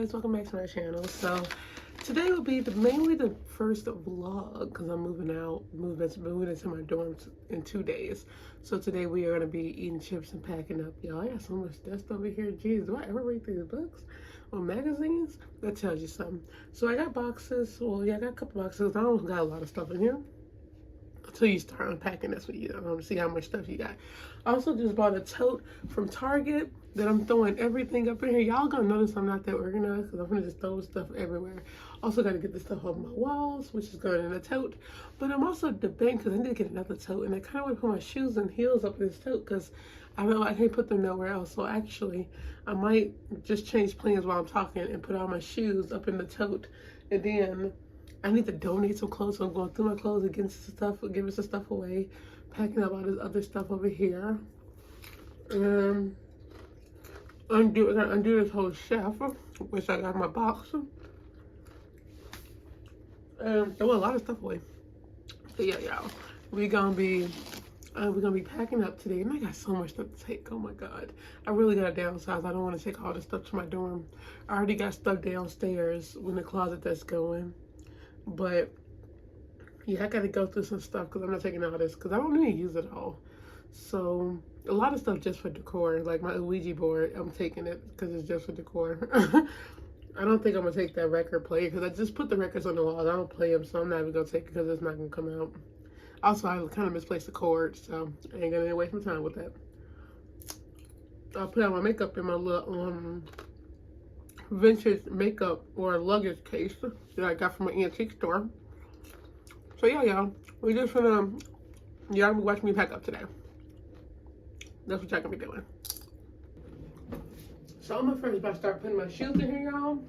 guys, welcome back to my channel. So today will be mainly the first vlog because I'm moving into my dorms in 2 days. So today we are going to be eating chips and packing up. Y'all, I got so much dust over here. Jeez, do I ever read these books or magazines? That tells you something. So I got boxes. Well, yeah, I got a couple boxes. I don't got a lot of stuff in here. Until you start unpacking, that's what you know, see how much stuff you got. I also just bought a tote from Target that I'm throwing everything up in here. Y'all gonna notice I'm not that organized because I'm gonna just throw stuff everywhere. Also gotta get the stuff off my walls, which is going in a tote. But I'm also debating because I need to get another tote, and I kind of want to put my shoes and heels up in this tote because I know I can't put them nowhere else. So actually, I might just change plans while I'm talking and put all my shoes up in the tote, and then I need to donate some clothes, so I'm going through my clothes and getting some stuff, giving some stuff away, packing up all this other stuff over here. Gonna undo this whole shelf, which I got in my box. Throw a lot of stuff away. So yeah, y'all, we're gonna be packing up today, and I got so much stuff to take. Oh my god, I really gotta downsize. I don't want to take all this stuff to my dorm. I already got stuff downstairs in the closet that's going. But yeah, I gotta go through some stuff because I'm not taking all this because I don't really use it all. So a lot of stuff just for decor, like my Ouija board, I'm taking it because it's just for decor. I don't think I'm gonna take that record player because I just put the records on the walls. I don't play them, so I'm not even gonna take it because it's not gonna come out. Also, I kind of misplaced the cord, so I ain't gonna waste my time with that. I'll put all my makeup in my little vintage makeup or luggage case that I got from an antique store. So yeah, y'all, we just gonna y'all be watching me pack up today. That's what y'all gonna be doing. So I'm gonna first about to start putting my shoes in here, y'all.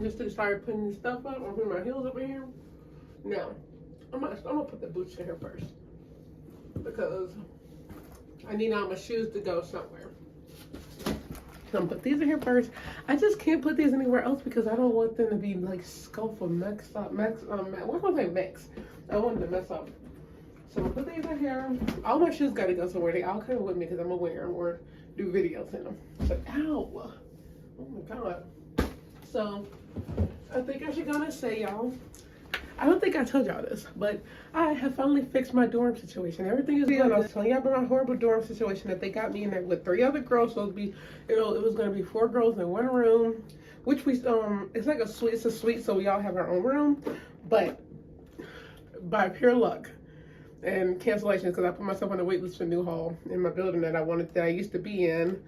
Just to start putting this stuff up. I'm putting my heels up in here. Now, I'm gonna put the boots in here first because I need all my shoes to go somewhere. I'm gonna put these in here first. I just can't put these anywhere else because I don't want them to be like scuffled, mixed up, what was I mix? I want them to mess up. So I'm gonna put these in here. All my shoes gotta go somewhere. They all come with me because I'm gonna wear them or do videos in them. So ow! Oh my god. So I think I should gonna say, y'all, I don't think I told y'all this, but I have finally fixed my dorm situation. Everything is good. I was telling y'all about my horrible dorm situation that they got me in there with 3 other girls. So it was gonna be 4 girls in 1 room, which we it's like a suite. It's a suite, so we all have our own room. But by pure luck and cancellations, because I put myself on the wait list for New Hall in my building that I used to be in.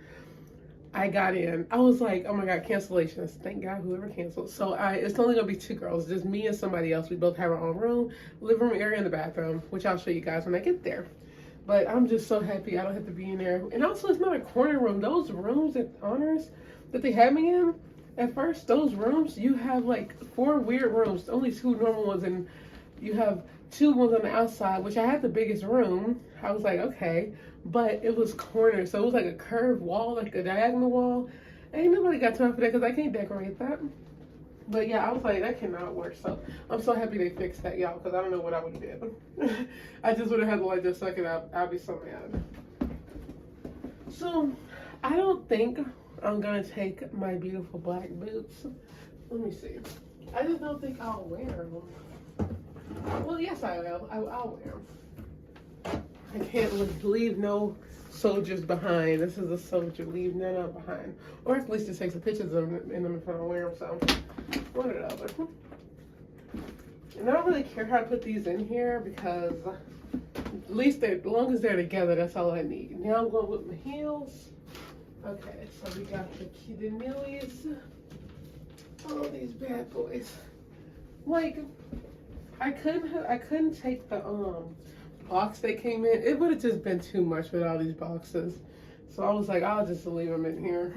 I got in. I was like, oh my god, cancellations. Thank God whoever canceled. So it's only gonna be 2 girls, just me and somebody else. We both have our own room, living room area, and the bathroom, which I'll show you guys when I get there. But I'm just so happy I don't have to be in there. And also, it's not a corner room. Those rooms at Honors that they had me in, at first, those rooms, you have like 4 weird rooms, only 2 normal ones, and you have 2 ones on the outside, which I had the biggest room. I was like, okay. But it was cornered, so it was like a curved wall, like a diagonal wall. Ain't nobody got time for that because I can't decorate that. But yeah, I was like, that cannot work. So I'm so happy they fixed that, y'all, because I don't know what I would have did. I just would have had to like just suck it up. I'd be so mad. So I don't think I'm gonna take my beautiful black boots. Let me see. I just don't think I'll wear them. Well, yes, I will. I'll wear them. I can't leave no soldiers behind. This is a soldier. Leave none of behind. Or at least just take some pictures of them in them if I don't wear them. So, one or the other. And I don't really care how I put these in here because at least as long as they're together, that's all I need. Now I'm going with my heels. Okay, so we got the Nillies. Oh, these bad boys. Like, I couldn't take the box they came in. It would have just been too much with all these boxes. So I was like, I'll just leave them in here.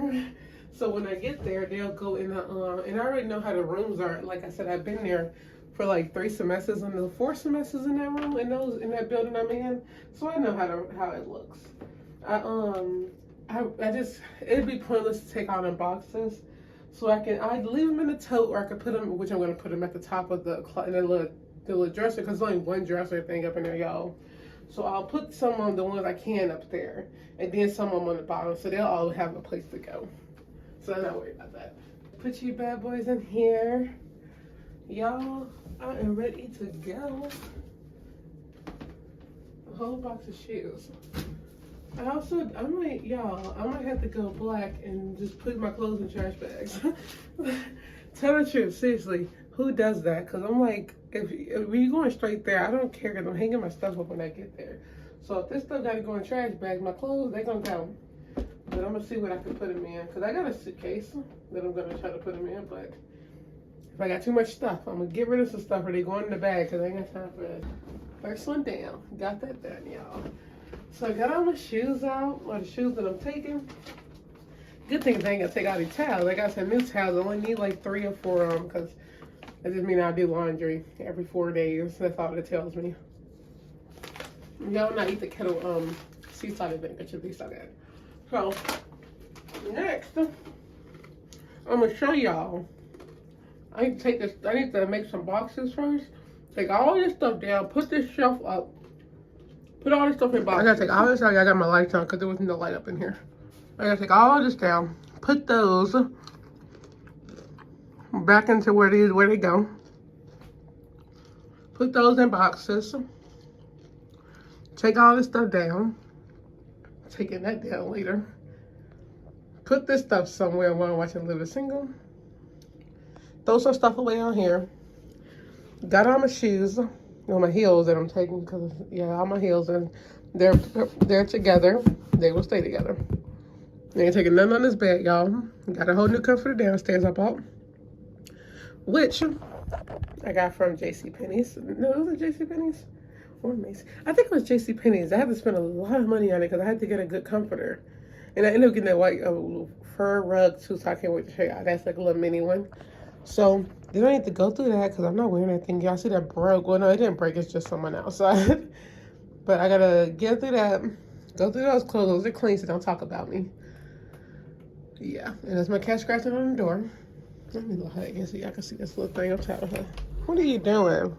So when I get there, they'll go in the and I already know how the rooms are. Like I said, I've been there for like 3 semesters and the 4 semesters in that room in that building I'm in. So I know how it looks. I just, it'd be pointless to take all them boxes. So I'd leave them in the tote, or I could put them, which I'm gonna put them at the top of the little dresser, because there's only 1 dresser thing up in there, y'all. So I'll put some on the ones I can up there, and then some of them on the bottom, so they'll all have a place to go. So I'm not worried about that. Put you bad boys in here. Y'all, I am ready to go. A whole box of shoes. I might have to go black and just put my clothes in trash bags. Tell the truth, seriously, who does that? Because I'm like, if you're going straight there, I don't care because I'm hanging my stuff up when I get there. So if this stuff got to go in trash bags, my clothes, they're going to go. But I'm going to see what I can put them in. Because I got a suitcase that I'm going to try to put them in. But if I got too much stuff, I'm going to get rid of some stuff or they go in the bag because I ain't got time for that. First one down. Got that done, y'all. So I got all my shoes out, or the shoes that I'm taking. Good thing I ain't gonna take all these towels. I got some new towels. I only need like 3 or 4 of them because that just means I do laundry every 4 days. That's all it tells me. Y'all not eat the kettle sea salt thing. That should be so good. So next, I'm gonna show y'all. I need to take this. I need to make some boxes first. Take all this stuff down. Put this shelf up. Put all this stuff in boxes. I gotta take all this out. I got my lights on because there was no light up in here. I gotta take all this down. Put those back into where they go. Put those in boxes. Take all this stuff down. Taking that down later. Put this stuff somewhere while I'm watching Live a Single. Throw some stuff away on here. Got all my shoes. On my heels that I'm taking because all my heels and they're together. They will stay together. I ain't taking none on this bed, y'all. Got a whole new comforter downstairs I bought, which I got from JCPenney's. No, was it JCPenney's or Macy's? I think it was JCPenney's. I had to spend a lot of money on it because I had to get a good comforter, and I ended up getting that white fur rug too. So I can't wait to show y'all. That's like a little mini one. So they don't need to go through that because I'm not wearing that thing. Y'all see that broke? Well, no, it didn't break. It's just someone outside. But I gotta get through that. Go through those clothes. Those are clean, so don't talk about me. Yeah, and there's my cat scratching on the door. Let me look ahead so y'all can see this little thing outside of her. What are you doing?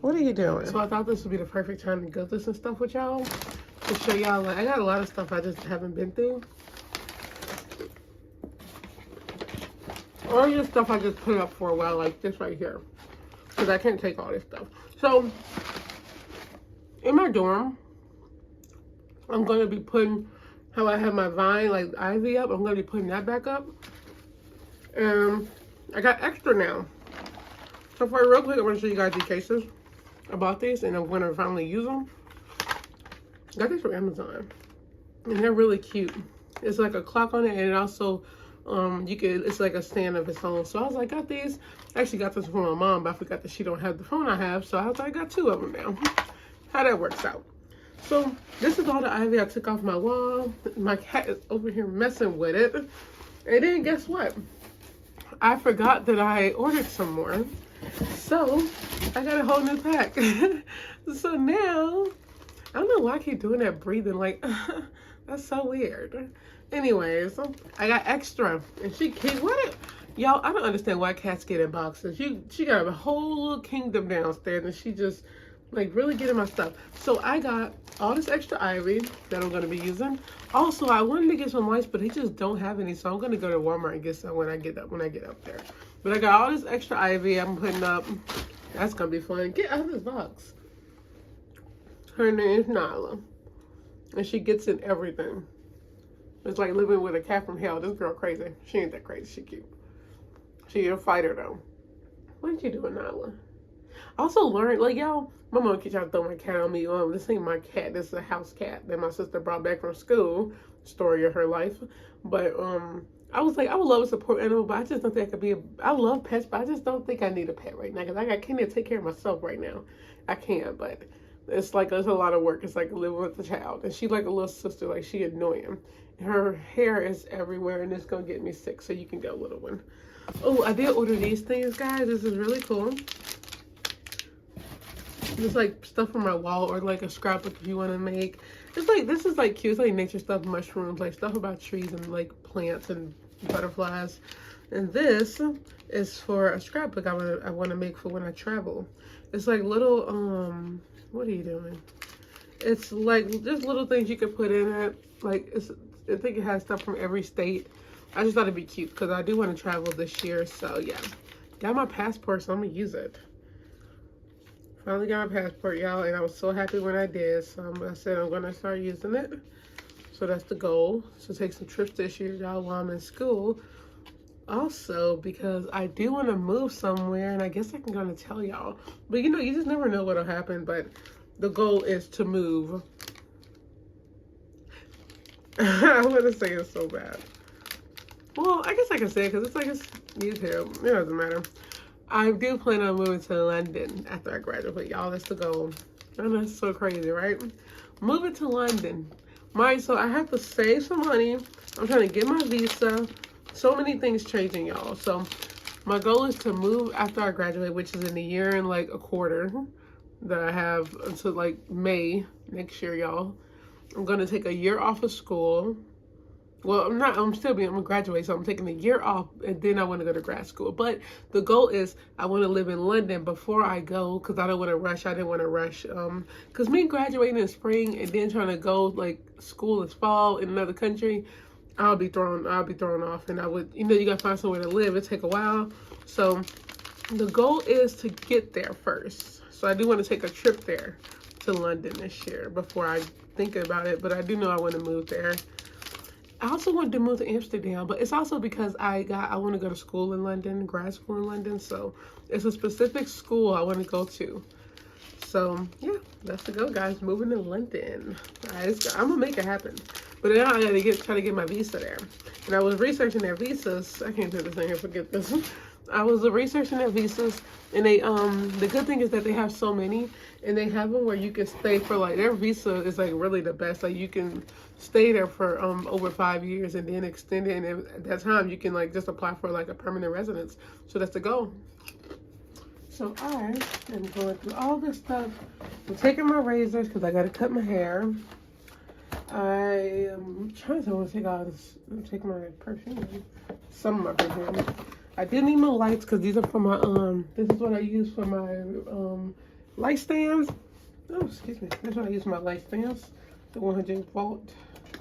What are you doing? So I thought this would be the perfect time to go through some stuff with y'all to show y'all. Like, I got a lot of stuff I just haven't been through. Or just stuff I just put up for a while, like this right here. Because I can't take all this stuff. So, in my dorm, I'm going to be putting, how I have my vine, like ivy up, I'm going to be putting that back up. And I got extra now. So for real quick, I'm going to show you guys the cases. I bought these and I'm going to finally use them. Got these from Amazon. And they're really cute. It's like a clock on it, and it also... it's like a stand of its own. So I was like, got these. I actually got this from my mom, but I forgot that she don't have the phone I have. So I was like, I got 2 of them now. How that works out. So this is all the ivy I took off my wall. My cat is over here messing with it. And then guess what? I forgot that I ordered some more. So I got a whole new pack. So now, I don't know why I keep doing that breathing like, that's so weird. Anyways, I got extra, and y'all, I don't understand why cats get in boxes. She got a whole little kingdom downstairs, and she just, like, really getting my stuff. So I got all this extra ivy that I'm going to be using. Also, I wanted to get some lights, but they just don't have any, so I'm going to go to Walmart and get some when I get up there. But I got all this extra ivy I'm putting up. That's going to be fun. Get out of this box. Her name is Nyla, and she gets in everything. It's like living with a cat from hell. This girl crazy. She ain't that crazy. She cute. She a fighter though. What did you do, Nyla? Also learned, like, y'all, my mom keeps trying to throw my cat on me. This ain't my cat. This is a house cat that my sister brought back from school. Story of her life. But I was like, I would love a support animal, but I just don't think I could be I love pets, but I just don't think I need a pet right now because I can't even take care of myself right now. I can, but it's like, it's a lot of work. It's like living with a child, and she like a little sister. Like, she annoying. Her hair is everywhere, and it's gonna get me sick. So you can go, little one. Oh, I did order these things, guys. This is really cool. It's like stuff from my wall, or like a scrapbook if you want to make. It's like, this is like cute. It's like nature stuff, mushrooms, like stuff about trees and like plants and butterflies. And this is for a scrapbook I want to make for when I travel. It's like little what are you doing? It's like just little things you could put in it. Like, I think it has stuff from every state. I just thought it'd be cute because I do want to travel this year. So yeah, got my passport, so I'm gonna use it. Finally got my passport, y'all, and I was so happy when I did. So I said I'm gonna start using it. So that's the goal. So take some trips this year, y'all, while I'm in school. Also, because I do want to move somewhere, and I guess I can kind of tell y'all. But you know, you just never know what'll happen. But the goal is to move. I want to say it so bad. Well, I guess I can say it because it's like it's YouTube. It doesn't matter. I do plan on moving to London after I graduate, y'all. That's the goal. And that's so crazy, right? Moving to London. So I have to save some money. I'm trying to get my visa. So many things changing, y'all. So my goal is to move after I graduate, which is in a year and like a quarter that I have until like May next year, y'all. I'm going to take a year off of school. Well, I'm gonna graduate, so I'm taking a year off, and then I want to go to grad school. But the goal is I want to live in London before I go, because I don't want to rush. I didn't want to rush, because me graduating in spring and then trying to go like school is fall in another country, I'll be thrown off, and I would, you know, you gotta find somewhere to live. It take a while, so the goal is to get there first. So I do want to take a trip there to London this year before I think about it, but I do know I want to move there. I also wanted to move to Amsterdam, but it's also because I want to go to school in London, grad school in London. So it's a specific school I want to go to. So yeah, that's the go, guys. Moving to London. I'm gonna make it happen. But now I gotta try to get my visa there. And I was researching their visas. I can't do this thing here. Forget this. I was researching their visas, and they the good thing is that they have so many, and they have them where you can stay for like their visa is like really the best. Like you can stay there for over 5 years and then extend it, and at that time you can like just apply for like a permanent residence. So that's the goal. So I am going through all this stuff. I'm taking my razors because I gotta cut my hair. I am trying to take all this. Take my perfume. Some of my perfume. I did need my lights because these are for my this is what I use for my light stands. Oh, excuse me. That's what I use for my light stands. The 100 volt,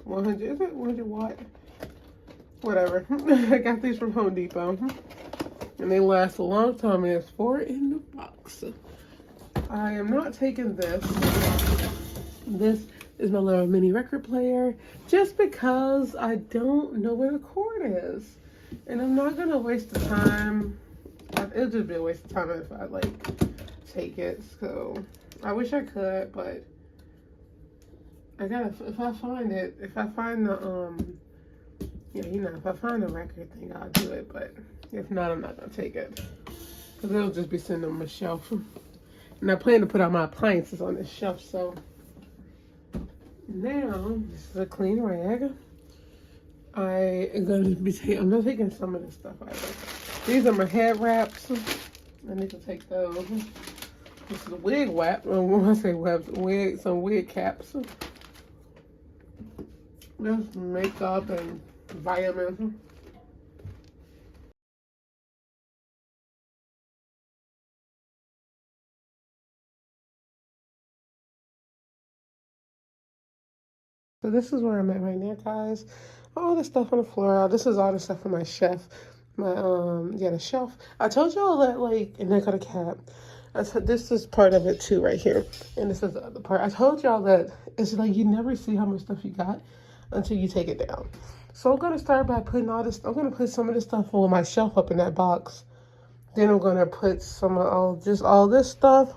100, is it 100 watt? Whatever. I got these from Home Depot. And they last a long time, and it's 4 in the box. I am not taking this. This is my little mini record player, just because I don't know where the cord is. And I'm not gonna waste the time. It'll just be a waste of time if I like take it. So I wish I could, but I gotta, if I find the if I find the record thing, I'll do it. But if not, I'm not gonna take it. Because it'll just be sitting on my shelf. And I plan to put all my appliances on this shelf, so. Now, this is a clean rag. I'm not taking some of this stuff either. These are my head wraps. I need to take those. This is a wig wrap. When I say wraps, some wig caps. Just makeup and vitamins. So this is where I'm at right now, guys. All the stuff on the floor. This is all the stuff for my chef. My the shelf. I told y'all that like, and I got a cap. I said this is part of it too, right here, and this is the other part. I told y'all that it's like you never see how much stuff you got until you take it down. So I'm gonna start by putting all this. I'm gonna put some of this stuff on my shelf up in that box. Then I'm gonna put some of all this stuff.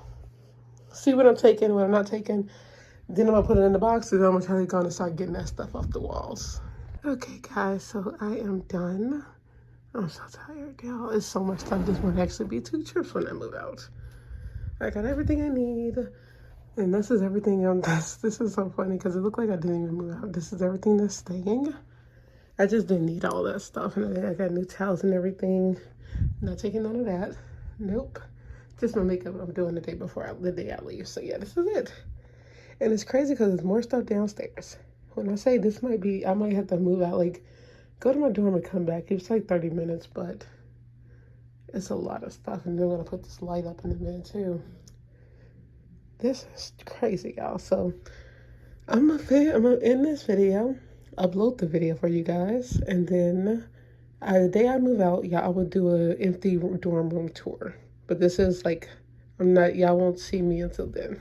See what I'm taking, what I'm not taking. Then I'm gonna put it in the boxes. I'm gonna try to go and start getting that stuff off the walls. Okay, guys, so I am done. I'm so tired, y'all. It's so much stuff. This might actually be 2 trips when I move out. I got everything I need, and this is everything. This is so funny because it looked like I didn't even move out. This is everything that's staying. I just didn't need all that stuff, and I got new towels and everything. Not taking none of that. Nope. Just my makeup I'm doing the day I leave. So yeah, this is it. And it's crazy because there's more stuff downstairs. When I say this might be, I might have to move out, like, go to my dorm and come back. It's like 30 minutes, but it's a lot of stuff. And then I'm going to put this light up in a minute, too. This is crazy, y'all. So I'm going to end this video, upload the video for you guys, and then The day I move out, y'all, I will do a empty dorm room tour. But this is like, I'm not, y'all won't see me until then.